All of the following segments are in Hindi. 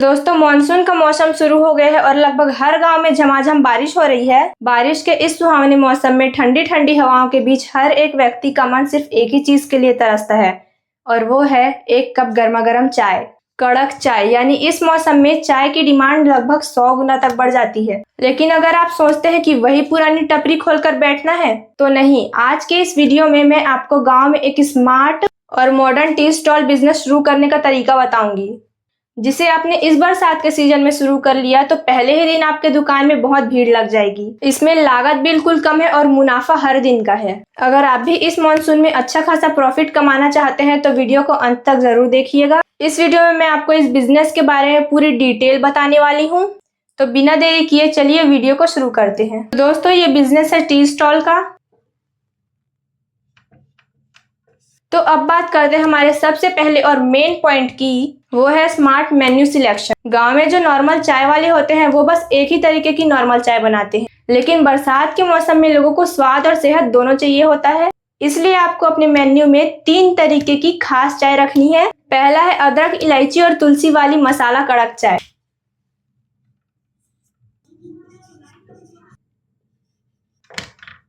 दोस्तों, मानसून का मौसम शुरू हो गया है और लगभग हर गांव में झमाझम बारिश हो रही है। बारिश के इस सुहावने मौसम में ठंडी ठंडी हवाओं के बीच हर एक व्यक्ति का मन सिर्फ एक ही चीज के लिए तरसता है और वो है एक कप गर्मा गर्म चाय, कड़क चाय। यानी इस मौसम में चाय की डिमांड लगभग 100 गुना तक बढ़ जाती है। लेकिन अगर आप सोचते हैं कि वही पुरानी टपरी खोलकर बैठना है तो नहीं। आज के इस वीडियो में मैं आपको गाँव में एक स्मार्ट और मॉडर्न टी स्टॉल बिजनेस शुरू करने का तरीका बताऊंगी, जिसे आपने इस बरसात के सीजन में शुरू कर लिया तो पहले ही दिन आपके दुकान में बहुत भीड़ लग जाएगी। इसमें लागत बिल्कुल कम है और मुनाफा हर दिन का है। अगर आप भी इस मॉनसून में अच्छा खासा प्रॉफिट कमाना चाहते हैं तो वीडियो को अंत तक जरूर देखिएगा। इस वीडियो में मैं आपको इस बिजनेस के बारे में पूरी डिटेल बताने वाली हूँ। तो बिना देरी किए चलिए वीडियो को शुरू करते हैं। दोस्तों, ये बिजनेस है टी स्टॉल का। तो अब बात करते हैं हमारे सबसे पहले और मेन पॉइंट की, वो है स्मार्ट मेन्यू सिलेक्शन। गांव में जो नॉर्मल चाय वाले होते हैं वो बस एक ही तरीके की नॉर्मल चाय बनाते हैं, लेकिन बरसात के मौसम में लोगों को स्वाद और सेहत दोनों चाहिए होता है। इसलिए आपको अपने मेन्यू में 3 तरीके की खास चाय रखनी है। पहला है अदरक, इलायची और तुलसी वाली मसाला कड़क चाय।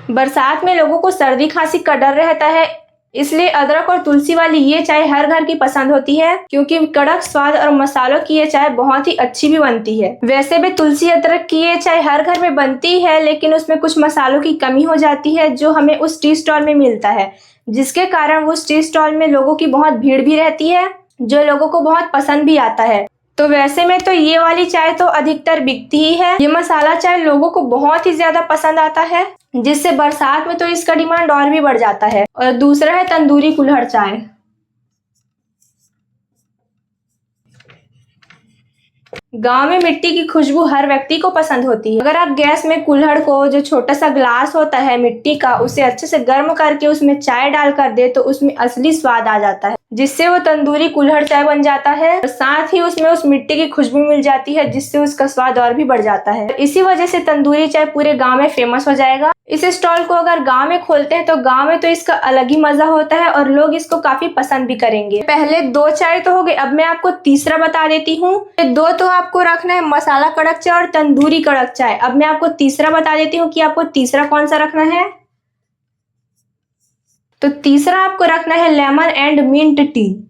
बरसात में लोगों को सर्दी खांसी का डर रहता है, इसलिए अदरक और तुलसी वाली ये चाय हर घर की पसंद होती है, क्योंकि कड़क स्वाद और मसालों की ये चाय बहुत ही अच्छी भी बनती है। वैसे भी तुलसी अदरक की ये चाय हर घर में बनती है, लेकिन उसमें कुछ मसालों की कमी हो जाती है जो हमें उस टी स्टॉल में मिलता है, जिसके कारण उस टी स्टॉल में लोगों की बहुत भीड़ भी रहती है, जो लोगों को बहुत पसंद भी आता है। तो वैसे में तो ये वाली चाय तो अधिकतर बिकती ही है। ये मसाला चाय लोगों को बहुत ही ज्यादा पसंद आता है, जिससे बरसात में तो इसका डिमांड और भी बढ़ जाता है। और दूसरा है तंदूरी कुल्हड़ चाय। गांव में मिट्टी की खुशबू हर व्यक्ति को पसंद होती है। अगर आप गैस में कुल्हड़ को, जो छोटा सा ग्लास होता है मिट्टी का, उसे अच्छे से गर्म करके उसमें चाय डाल कर दे तो उसमें असली स्वाद आ जाता है, जिससे वो तंदूरी कुल्हड़ चाय बन जाता है। और साथ ही उसमें उस मिट्टी की खुशबू मिल जाती है, जिससे उसका स्वाद और भी बढ़ जाता है। इसी वजह से तंदूरी चाय पूरे गाँव में फेमस हो जाएगा। इस स्टॉल को अगर गांव में खोलते हैं तो गांव में तो इसका अलग ही मजा होता है और लोग इसको काफी पसंद भी करेंगे। पहले 2 चाय तो हो गए, अब मैं आपको तीसरा बता देती हूँ। 2 तो आपको रखना है मसाला कड़क चाय और तंदूरी कड़क चाय। अब मैं आपको तीसरा बता देती हूँ कि आपको तीसरा कौन सा रखना है। तो तीसरा आपको रखना है लेमन एंड मिंट टी।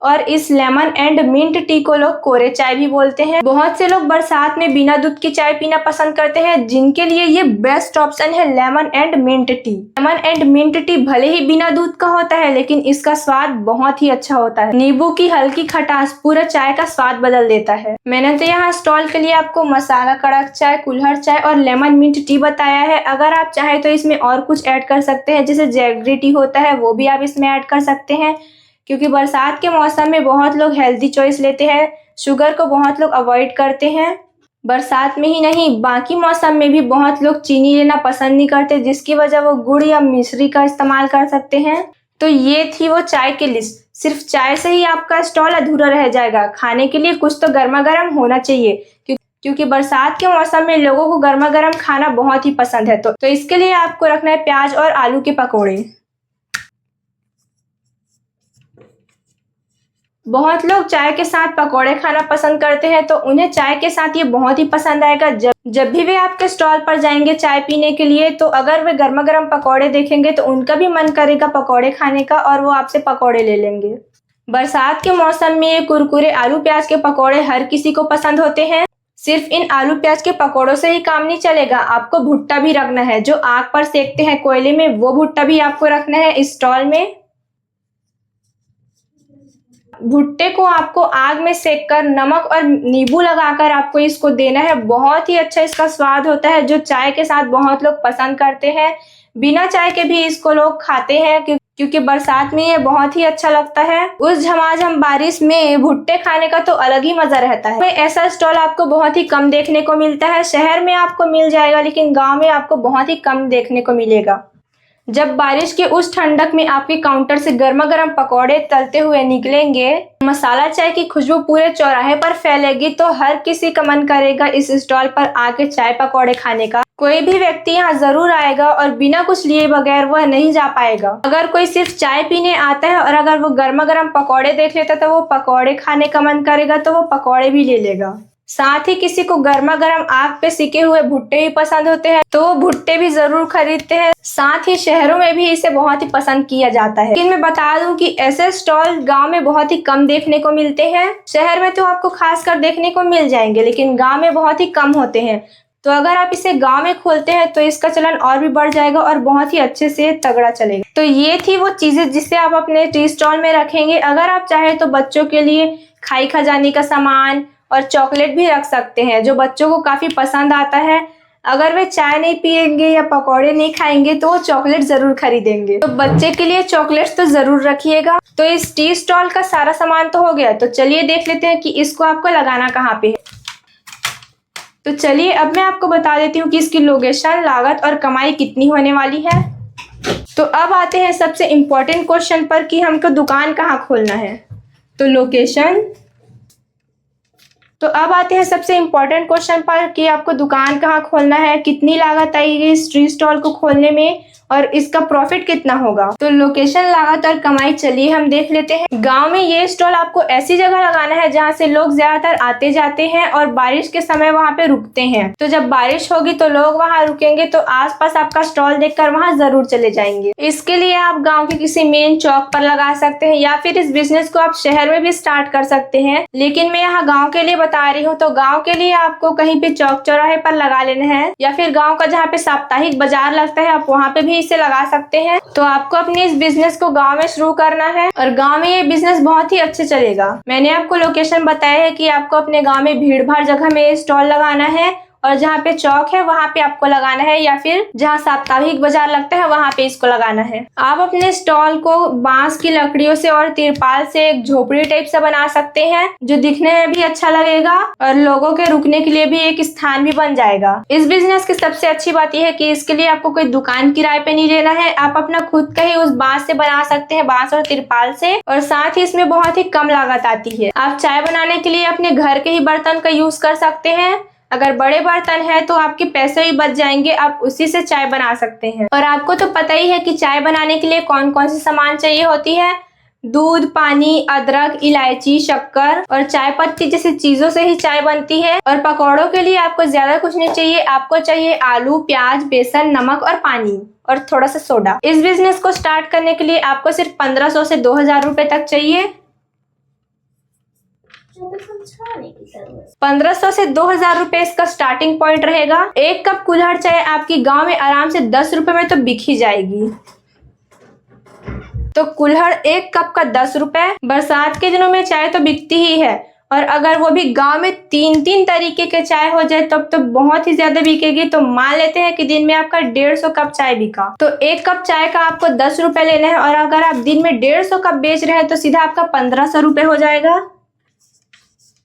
और इस लेमन एंड मिंट टी को लोग कोरे चाय भी बोलते हैं। बहुत से लोग बरसात में बिना दूध की चाय पीना पसंद करते हैं, जिनके लिए ये बेस्ट ऑप्शन है lemon and mint tea. Lemon and mint tea भले ही बिना दूध का होता है, लेकिन इसका स्वाद बहुत ही अच्छा होता है। नींबू की हल्की खटास पूरा चाय का स्वाद बदल देता है। मैंने तो यहाँ स्टॉल के लिए आपको मसाला कड़क चाय, कुल्हड़ चाय और लेमन मिंट टी बताया है। अगर आप चाहे तो इसमें और कुछ ऐड कर सकते हैं, जैसे जैगरी टी होता है वो भी आप इसमें ऐड कर सकते हैं, क्योंकि बरसात के मौसम में बहुत लोग हेल्दी चॉइस लेते हैं। शुगर को बहुत लोग अवॉइड करते हैं। बरसात में ही नहीं, बाकी मौसम में भी बहुत लोग चीनी लेना पसंद नहीं करते, जिसकी वजह वो गुड़ या मिश्री का इस्तेमाल कर सकते हैं। तो ये थी वो चाय की लिस्ट। सिर्फ चाय से ही आपका स्टॉल अधूरा रह जाएगा। खाने के लिए कुछ तो गर्मा गर्म होना चाहिए, क्योंकि बरसात के मौसम में लोगों को गर्मा गर्म खाना बहुत ही पसंद है। तो इसके लिए आपको रखना है प्याज और आलू के पकौड़े। बहुत लोग चाय के साथ पकौड़े खाना पसंद करते हैं, तो उन्हें चाय के साथ ये बहुत ही पसंद आएगा। जब भी वे आपके स्टॉल पर जाएंगे चाय पीने के लिए, तो अगर वे गर्मा गर्म पकौड़े देखेंगे तो उनका भी मन करेगा पकौड़े खाने का और वो आपसे पकौड़े ले लेंगे। बरसात के मौसम में ये कुरकुरे आलू प्याज के पकौड़े हर किसी को पसंद होते हैं। सिर्फ इन आलू प्याज के पकौड़ों से ही काम नहीं चलेगा, आपको भुट्टा भी रखना है। जो आग पर सेकते हैं कोयले में, वो भुट्टा भी आपको रखना है इस स्टॉल में। भुट्टे को आपको आग में सेककर नमक और नींबू लगाकर आपको इसको देना है। बहुत ही अच्छा इसका स्वाद होता है, जो चाय के साथ बहुत लोग पसंद करते हैं। बिना चाय के भी इसको लोग खाते हैं, क्योंकि बरसात में ये बहुत ही अच्छा लगता है। उस झमाझम बारिश में भुट्टे खाने का तो अलग ही मजा रहता है। ऐसा स्टॉल आपको बहुत ही कम देखने को मिलता है। शहर में आपको मिल जाएगा, लेकिन गाँव में आपको बहुत ही कम देखने को मिलेगा। जब बारिश के उस ठंडक में आपके काउंटर से गर्मा गर्म पकौड़े तलते हुए निकलेंगे, मसाला चाय की खुशबू पूरे चौराहे पर फैलेगी तो हर किसी का मन करेगा इस स्टॉल पर आके चाय पकौड़े खाने का। कोई भी व्यक्ति यहाँ जरूर आएगा और बिना कुछ लिए बगैर वह नहीं जा पाएगा। अगर कोई सिर्फ चाय पीने आता है और अगर वो गर्मा गर्म पकौड़े देख लेता तो वो पकौड़े खाने का मन करेगा तो वो पकौड़े भी ले लेगा। साथ ही किसी को गर्मा गर्म आग पे सिके हुए भुट्टे भी पसंद होते हैं तो वो भुट्टे भी जरूर खरीदते हैं। साथ ही शहरों में भी इसे बहुत ही पसंद किया जाता है। लेकिन मैं बता दूं कि ऐसे स्टॉल गांव में बहुत ही कम देखने को मिलते हैं। शहर में तो आपको खासकर देखने को मिल जाएंगे लेकिन गांव में बहुत ही कम होते हैं। तो अगर आप इसे गांव में खोलते हैं तो इसका चलन और भी बढ़ जाएगा और बहुत ही अच्छे से तगड़ा चलेगा। तो ये थी वो चीजें जिससे आप अपने टी स्टॉल में रखेंगे। अगर आप चाहे तो बच्चों के लिए खाई खजाने का सामान और चॉकलेट भी रख सकते हैं जो बच्चों को काफी पसंद आता है। अगर वे चाय नहीं पियेंगे या पकौड़े नहीं खाएंगे तो वो चॉकलेट जरूर खरीदेंगे। तो बच्चे के लिए चॉकलेट्स तो जरूर रखिएगा। तो इस टी स्टॉल का सारा सामान तो हो गया, तो चलिए देख लेते हैं कि इसको आपको लगाना कहाँ पे है। तो चलिए अब मैं आपको बता देती हूँ कि इसकी लोकेशन, लागत और कमाई कितनी होने वाली है। तो अब आते हैं सबसे इम्पोर्टेंट क्वेश्चन पर कि हमको दुकान कहाँ खोलना है। तो लोकेशन। तो अब आते हैं सबसे इम्पोर्टेंट क्वेश्चन पर कि आपको दुकान कहाँ खोलना है, कितनी लागत आएगी इस टी स्टॉल को खोलने में और इसका प्रॉफिट कितना होगा। तो लोकेशन, लागत और कमाई चलिए हम देख लेते हैं। गांव में ये स्टॉल आपको ऐसी जगह लगाना है जहां से लोग ज्यादातर आते जाते हैं और बारिश के समय वहां पे रुकते हैं। तो जब बारिश होगी तो लोग वहां रुकेंगे तो आसपास आपका स्टॉल देखकर वहां जरूर चले जाएंगे। इसके लिए आप गाँव के किसी मेन चौक पर लगा सकते हैं या फिर इस बिजनेस को आप शहर में भी स्टार्ट कर सकते हैं। लेकिन मैं यहाँ गाँव के लिए बता रही हूँ। तो गाँव के लिए आपको कहीं पे चौक चौराहे पर लगा लेना है या फिर गाँव का जहाँ पे साप्ताहिक बाजार लगता है आप वहाँ पे भी इसे लगा सकते हैं। तो आपको अपने इस बिजनेस को गांव में शुरू करना है और गांव में ये बिजनेस बहुत ही अच्छे चलेगा। मैंने आपको लोकेशन बताया है कि आपको अपने गांव में भीड़ भाड़ जगह में स्टॉल लगाना है और जहाँ पे चौक है वहाँ पे आपको लगाना है या फिर जहाँ साप्ताहिक बाजार लगता है वहाँ पे इसको लगाना है। आप अपने स्टॉल को बांस की लकड़ियों से और तिरपाल से एक झोपड़ी टाइप से बना सकते हैं जो दिखने में भी अच्छा लगेगा और लोगों के रुकने के लिए भी एक स्थान भी बन जाएगा। इस बिजनेस की सबसे अच्छी बात यह है कि इसके लिए आपको कोई दुकान किराए पे नहीं लेना है। आप अपना खुद का ही उस बांस से बना सकते हैं, बांस और तिरपाल से, और साथ ही इसमें बहुत ही कम लागत आती है। आप चाय बनाने के लिए अपने घर के ही बर्तन का यूज कर सकते हैं। अगर बड़े बर्तन है तो आपके पैसे भी बच जाएंगे, आप उसी से चाय बना सकते हैं। और आपको तो पता ही है कि चाय बनाने के लिए कौन कौन सी सामान चाहिए होती है। दूध, पानी, अदरक, इलायची, शक्कर और चाय पत्ती जैसी चीजों से ही चाय बनती है। और पकौड़ों के लिए आपको ज्यादा कुछ नहीं चाहिए। आपको चाहिए आलू, प्याज, बेसन, नमक और पानी और थोड़ा सा सोडा। इस बिजनेस को स्टार्ट करने के लिए आपको सिर्फ 1500 से 2000 रुपए तक चाहिए। 1500 से 2000 रुपए इसका स्टार्टिंग पॉइंट रहेगा। एक कप कुल्हड़ चाय आपकी गांव में आराम से 10 रुपए में तो बिक ही जाएगी। तो कुल्हड़ एक कप का 10 रुपए। बरसात के दिनों में चाय तो बिकती ही है और अगर वो भी गांव में 3-3 तरीके के चाय हो जाए तब तो बहुत ही ज्यादा बिकेगी। तो मान लेते हैं कि दिन में आपका 150 कप चाय बिका तो एक कप चाय का आपको 10 रुपए लेना है और अगर आप दिन में 150 कप बेच रहे हैं तो सीधा आपका 1500 रुपए हो जाएगा।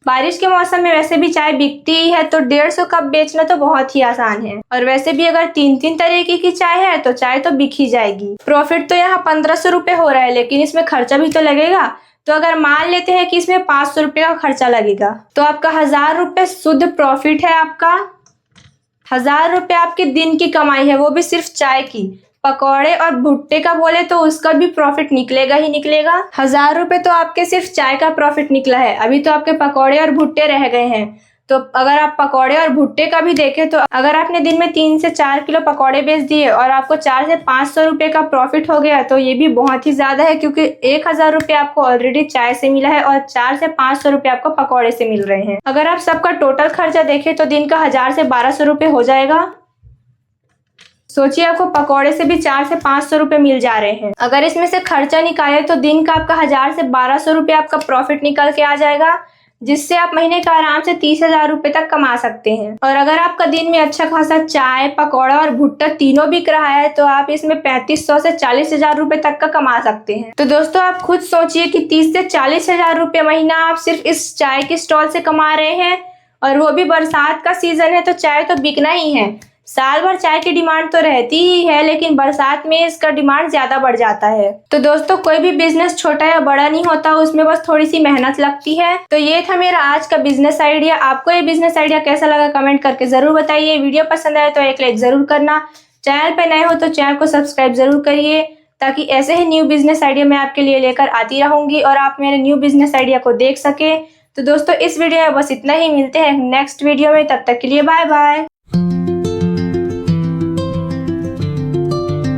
बारिश के मौसम में वैसे भी चाय बिकती ही है तो 150 कप बेचना तो बहुत ही आसान है। और वैसे भी अगर 3-3 तरीके की चाय है तो चाय तो बिक ही जाएगी। प्रॉफिट तो यहाँ 1500 रुपए हो रहा है लेकिन इसमें खर्चा भी तो लगेगा। तो अगर मान लेते हैं कि इसमें 500 रुपए का खर्चा लगेगा तो आपका 1000 रुपए शुद्ध प्रॉफिट है। आपका 1000 रुपए आपके दिन की कमाई है, वो भी सिर्फ चाय की। पकौड़े और भुट्टे का बोले तो उसका भी प्रॉफिट निकलेगा ही निकलेगा। 1000 रुपए तो आपके सिर्फ चाय का प्रॉफिट निकला है, अभी तो आपके पकौड़े और भुट्टे रह गए हैं। तो अगर आप पकौड़े और भुट्टे का भी देखें तो अगर आपने दिन में 3 से 4 किलो पकौड़े बेच दिए और आपको 4 से 500 रुपए का प्रॉफिट हो गया तो ये भी बहुत ही ज्यादा है, क्योंकि 1000 रुपए आपको ऑलरेडी चाय से मिला है और 4 से 500 रुपए आपको पकौड़े से मिल रहे हैं। अगर आप सबका टोटल खर्चा देखें तो दिन का 1000 से 1200 रुपए हो जाएगा। सोचिए आपको पकौड़े से भी 4 से 500 रुपए मिल जा रहे हैं। अगर इसमें से खर्चा निकाले तो दिन का आपका 1000 से 1200 रुपए आपका प्रॉफिट निकल के आ जाएगा, जिससे आप महीने का आराम से 30,000 रुपए तक कमा सकते हैं। और अगर आपका दिन में अच्छा खासा चाय, पकौड़ा और भुट्टा तीनों बिक रहा है तो आप इसमें 3500 से 40,000 रुपए तक का कमा सकते हैं। तो दोस्तों आप खुद सोचिए कि 30 से 40,000 रुपए महीना आप सिर्फ इस चाय के स्टॉल से कमा रहे हैं और वो भी बरसात का सीजन है तो चाय तो बिकना ही है। साल भर चाय की डिमांड तो रहती ही है, लेकिन बरसात में इसका डिमांड ज्यादा बढ़ जाता है। तो दोस्तों, कोई भी बिजनेस छोटा या बड़ा नहीं होता, उसमें बस थोड़ी सी मेहनत लगती है। तो ये था मेरा आज का बिजनेस आइडिया। आपको ये बिजनेस आइडिया कैसा लगा कमेंट करके जरूर बताइए। वीडियो पसंद आए तो एक लाइक जरूर करना। चैनल पे नए हो तो चैनल को सब्सक्राइब जरूर करिए, ताकि ऐसे ही न्यू बिजनेस आइडिया मैं आपके लिए लेकर आती रहूंगी और आप मेरे न्यू बिजनेस आइडिया को देख सके। तो दोस्तों, इस वीडियो में बस इतना ही। मिलते हैं नेक्स्ट वीडियो में, तब तक के लिए बाय बाय।